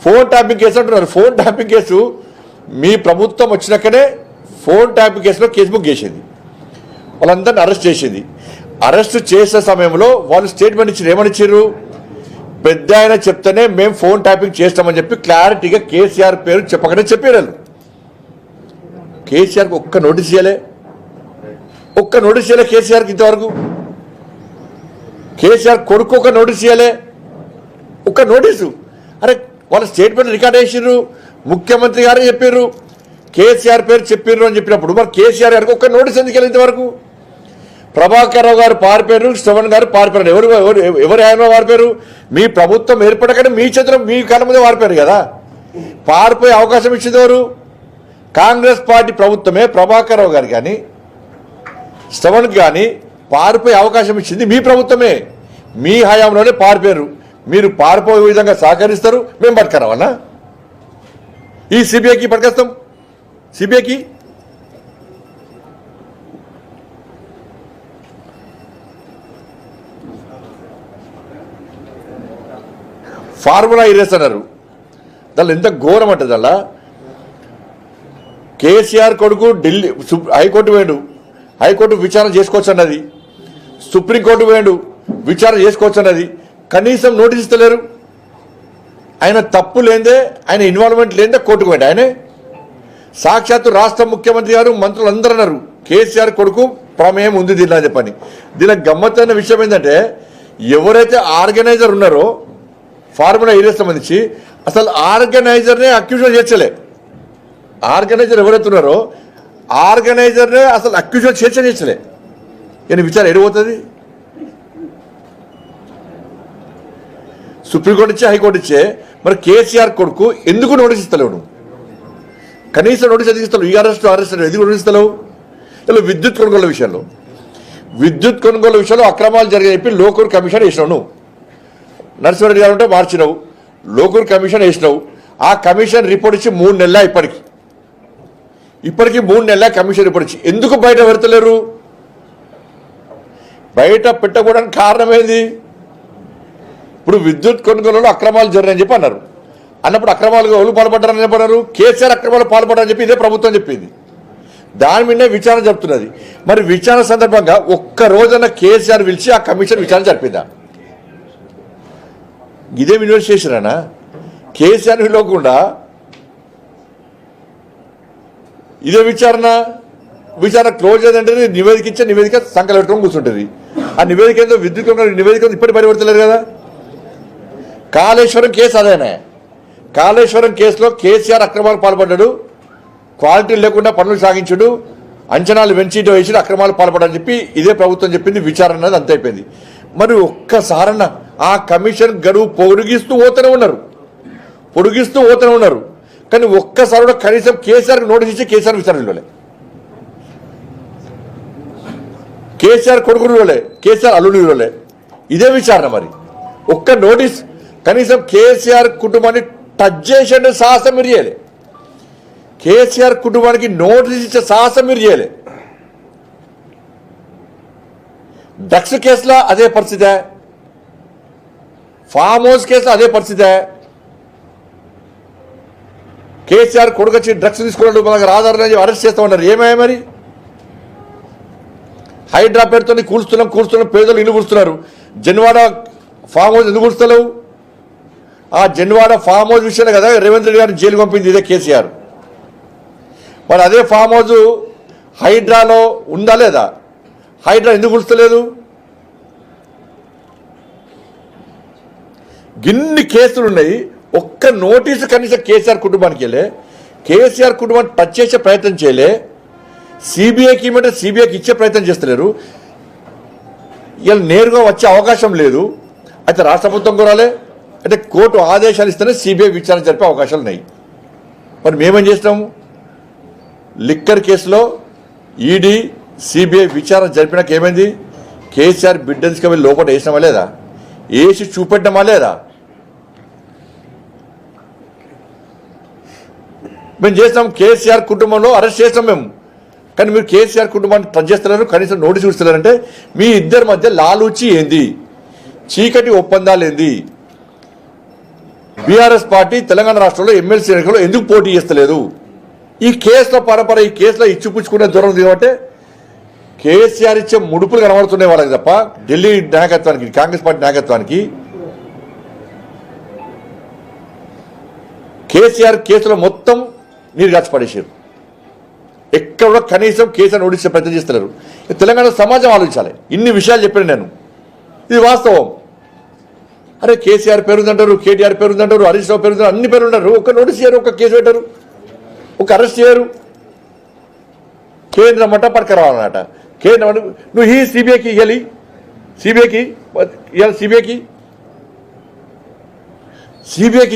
Phone tapping case అంటున్నారు. Phone tapping case మీ ప్రభుత్వం వచ్చినాకనే ఫోన్ ట్యాపింగ్ కేసులో కేసు బుక్ చేసింది, వాళ్ళందరినీ అరెస్ట్ చేసింది. అరెస్ట్ చేసే సమయంలో వాళ్ళు స్టేట్మెంట్ ఇచ్చారు. ఏమని ఇచ్చారు? పెద్ద ఆయన చెప్తేనే మేము ఫోన్ ట్యాపింగ్ చేస్తామని చెప్పి క్లారిటీగా కేసీఆర్ పేరు చెప్పకనే చెప్పారు వాళ్ళు. కేసీఆర్కి ఒక్క నోటీస్ ఇవ్వలే, ఒక్క నోటీస్ ఇవ్వలే కేసీఆర్కి ఇంతవరకు. కేసీఆర్ కొడుకు ఒక నోటీస్ ఇవ్వలే, ఒక్క నోటీసు. అరే వాళ్ళ స్టేట్మెంట్ రికార్డ్ చేసిర్రు, ముఖ్యమంత్రి గారే చెప్పారు, కేసీఆర్ పేరు చెప్పారు అని చెప్పినప్పుడు మరి కేసీఆర్ గారికి ఒక్క నోటీస్ ఎందుకు వెళ్ళి ఇంతవరకు? ప్రభాకర్ రావు గారు పారిపోయారు, శ్రవణ్ గారు పారిపోయారు. ఎవరు ఆయన పారిపోయారు? మీ ప్రభుత్వం ఏర్పడగానే మీ చేతిలో మీ కళ్ళ మీద పారిపోయారు కదా. పారిపోయే అవకాశం ఇచ్చింది ఎవరు? కాంగ్రెస్ పార్టీ ప్రభుత్వమే. ప్రభాకర్ రావు గారు కానీ శ్రవణ్కి కానీ పారిపోయే అవకాశం ఇచ్చింది మీ ప్రభుత్వమే. మీ హయాంలోనే పారిపోయారు. మీరు పారిపోయే విధంగా సహకరిస్తారు, మేము పట్టుకురావన్నా? ఈ సిబిఐకి పట్టుకొస్తాం. సిబిఐకి ఫార్ములా ఇరేస్ అన్నారు. దానిలో ఎంత ఘోరం అంటే దానిలో కేసీఆర్ కొడుకు ఢిల్లీ హైకోర్టు పోయాడు, హైకోర్టు విచారణ చేసుకోవచ్చు అన్నది. సుప్రీంకోర్టు పోయాడు, విచారణ చేసుకోవచ్చు అన్నది. కనీసం నోటీస్ ఇస్తలేరు. ఆయన తప్పు లేదే, ఆయన ఇన్వాల్వ్మెంట్ లేదే కోర్టుకు పోయాడు. ఆయనే సాక్షాత్తు రాష్ట్ర ముఖ్యమంత్రి గారు, మంత్రులు అందరూ అన్నారు కేసీఆర్ కొడుకు ప్రమేయం ఉంది దీనిలో అని చెప్పని. దీనికి గమ్మత్తైన విషయం ఏంటంటే ఎవరైతే ఆర్గనైజర్ ఉన్నారో ఫార్ములా ఏరియా సంబంధించి అసలు ఆర్గనైజర్నే అక్యూజన్ చేర్చలే. ఆర్గనైజర్ ఎవరైతే ఉన్నారో ఆర్గనైజర్నే అసలు అక్యూజన్ చేర్చలే. కానీ విచారణ ఎడిపోతుంది? సుప్రీంకోర్టు ఇచ్చే, హైకోర్టు ఇచ్చే, మరి కేసీఆర్ కొడుకు ఎందుకు నోటీస్ ఇస్తలేవు? నువ్వు కనీసం నోటీస్ ఎందుకు ఇస్తలేవు? ఈ అరెస్ట్ ఎందుకు నోటీస్ ఇస్తలేవు? ఇలా విద్యుత్ కొనుగోలు విషయంలో అక్రమాలు జరిగాయని చెప్పి లోకూర్ కమిషన్ వేసినావు. నువ్వు నరసింహారెడ్డి గారు ఉంటే మార్చినావు, లోకూర్ కమిషన్ వేసినావు. ఆ కమిషన్ రిపోర్ట్ ఇచ్చి 3 నెలల ఇప్పటికీ 3 నెలల కమిషన్ రిపోర్ట్ ఇచ్చి ఎందుకు బయట పెడతలేరు? బయట పెట్టకూడడానికి కారణం ఏంది? ఇప్పుడు విద్యుత్ కొనుగోలులో అక్రమాలు జరిగాయని చెప్పి అన్నారు. అన్నప్పుడు అక్రమాలు ఎవరు పాల్పడ్డారని చెప్పన్నారు? కేసీఆర్ అక్రమాలు పాల్పడ్డారని చెప్పి ఇదే ప్రభుత్వం చెప్పింది. దాని మీదే విచారణ జరుపుతున్నది. మరి విచారణ సందర్భంగా ఒక్క రోజున కేసీఆర్ పిలిచి ఆ కమిషన్ విచారణ జరిపిందా? ఇదే ఇన్వెస్టిగేషన్ కేసీఆర్ పిలవకుండా ఇదే విచారణ క్లోజ్ అయ్యిందంటే నివేదిక ఇచ్చే నివేదిక సంకలం పెట్టుకొని కూర్చుంటుంది. ఆ నివేదిక ఏందో విద్యుత్ నివేదిక ఇప్పటికీ పరివర్తలేదు కదా. కాళేశ్వరం కేసు అదేనే. కాళేశ్వరం కేసులో కేసీఆర్ అక్రమాలు పాల్పడ్డాడు, క్వాలిటీ లేకుండా పనులు సాగించుడు, అంచనాలు వెంచీటో వేసి అక్రమాలు పాల్పడని చెప్పి ఇదే ప్రభుత్వం చెప్పింది. విచారణ అనేది అంత అయిపోయింది. మరి ఒక్కసారన్న ఆ కమిషన్ గడువు పొడిగిస్తూ పోతూనే ఉన్నారు. కానీ ఒక్కసారి కూడా కనీసం కేసీఆర్కి నోటీస్ ఇచ్చి కేసీఆర్ విచారణలోలే, కేసీఆర్ కొడుకులోలే, కేసీఆర్ అల్లుడిలోలే ఇదే విచారణ. మరి ఒక్క నోటీస్ కనీసం కేసీఆర్ కుటుంబాన్ని టచ్ చేసే సాహసం మీరు చేయలే. కేసీఆర్ కుటుంబానికి నోటీస్ ఇచ్చే సాహసం మీరు చేయలే. డ్రగ్స్ కేసులో అదే పరిస్థితే, ఫామ్ హౌస్ కేసులో అదే పరిస్థితే. కేసీఆర్ కొడుకు వచ్చి డ్రగ్స్ తీసుకున్నాడు, మనకు ఆధారం అరెస్ట్ చేస్తా ఉన్నారు. ఏమయ్యా మరి? హైడ్రా పేరుతో కూల్స్తున్నాం పేదలు ఇల్లు కూలుస్తున్నారు. జన్వాడ ఫామ్ హౌస్ ఎందుకు కూలుస్తలేవు? ఆ జన్వాడ ఫామ్ హౌస్ విషయంలో కదా రేవంత్ రెడ్డి గారిని జైలు పంపింది ఇదే కేసీఆర్. మరి అదే ఫామ్ హౌస్ హైడ్రాలో ఉందా లేదా? హైడ్రా ఎందుకు కూలుస్తలేదు? గిన్ని కేసులు ఉన్నాయి, ఒక్క నోటీసు కనీసం కేసీఆర్ కుటుంబానికి వెళ్ళే, కేసీఆర్ కుటుంబాన్ని టచ్ చేసే ప్రయత్నం చేయలే. సిబిఐకి ఇవ్వమంటే సిబిఐకి ఇచ్చే ప్రయత్నం చేస్తలేరు. ఇలా నేరుగా వచ్చే అవకాశం లేదు. అయితే రాష్ట్ర ప్రభుత్వం కోరాలి అంటే కోర్టు ఆదేశాలు ఇస్తేనే సిబిఐ విచారణ జరిపే అవకాశాలు ఉన్నాయి. మరి మేమేం చేస్తాము? లిక్కర్ కేసులో ఈడీ సిబిఐ విచారణ జరిపినాక ఏమైంది? కేసీఆర్ బిడ్డ తీసుకెళ్ళి లోపల వేసినామా లేదా? వేసి చూపెట్టామా లేదా? మేము చేస్తాం. కేసీఆర్ కుటుంబంలో అరెస్ట్ చేస్తాం మేము. కానీ మీరు కేసీఆర్ కుటుంబాన్ని టచ్ చేస్తున్నారు, కనీసం నోటీస్ ఇస్తున్నారంటే మీ ఇద్దరి మధ్య లాలూచి ఏంది? చీకటి ఒప్పందాలు ఏంది? బీఆర్ఎస్ పార్టీ తెలంగాణ రాష్ట్రంలో ఎమ్మెల్సీ ఎన్నికల్లో ఎందుకు పోటీ చేస్తలేదు? ఈ కేసులో పరంపర, ఈ కేసులో ఇచ్చిపుచ్చుకునే దూరం కాబట్టి కేసీఆర్ ఇచ్చే ముడుపులు కనబడుతున్నాయి వాళ్ళకి తప్ప ఢిల్లీ నాయకత్వానికి, కాంగ్రెస్ పార్టీ నాయకత్వానికి కేసీఆర్ కేసులో మొత్తం నీరు కాచి పడేసారు. ఎక్కడ కూడా కనీసం కేసీఆర్ ఓడించే ప్రయత్నం చేస్తున్నారు. తెలంగాణ సమాజం ఆలోచించాలి. ఇన్ని విషయాలు చెప్పాను నేను, ఇది వాస్తవం. అరే కేసీఆర్ పేరుందంటారు, కేటీఆర్ పేరుందంటారు, హరీష్ రావు పేరుందంటారు, అన్ని పేరు ఉంటారు. ఒక నోటీస్ చేయరు, ఒక కేసు పెట్టారు, ఒక అరెస్ట్ చేయరు. కేంద్రం అంట పట్టుకురావాలన్నట. కేంద్రం నువ్వు ఈ సిబిఐకి ఇవ్వాలి, సిబిఐకి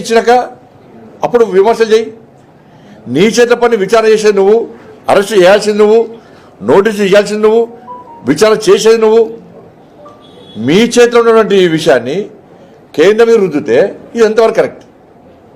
ఇచ్చినాక అప్పుడు విమర్శలు చేయి. నీ చేతుల పని విచారణ చేసేది నువ్వు, అరెస్ట్ చేయాల్సింది నువ్వు, నోటీసు ఇవ్వాల్సింది నువ్వు, విచారణ చేసేది నువ్వు. మీ చేతిలో ఉన్నటువంటి ఈ విషయాన్ని కేంద్రం మీద రుద్దితే ఇది ఎంతవరకు కరెక్ట్?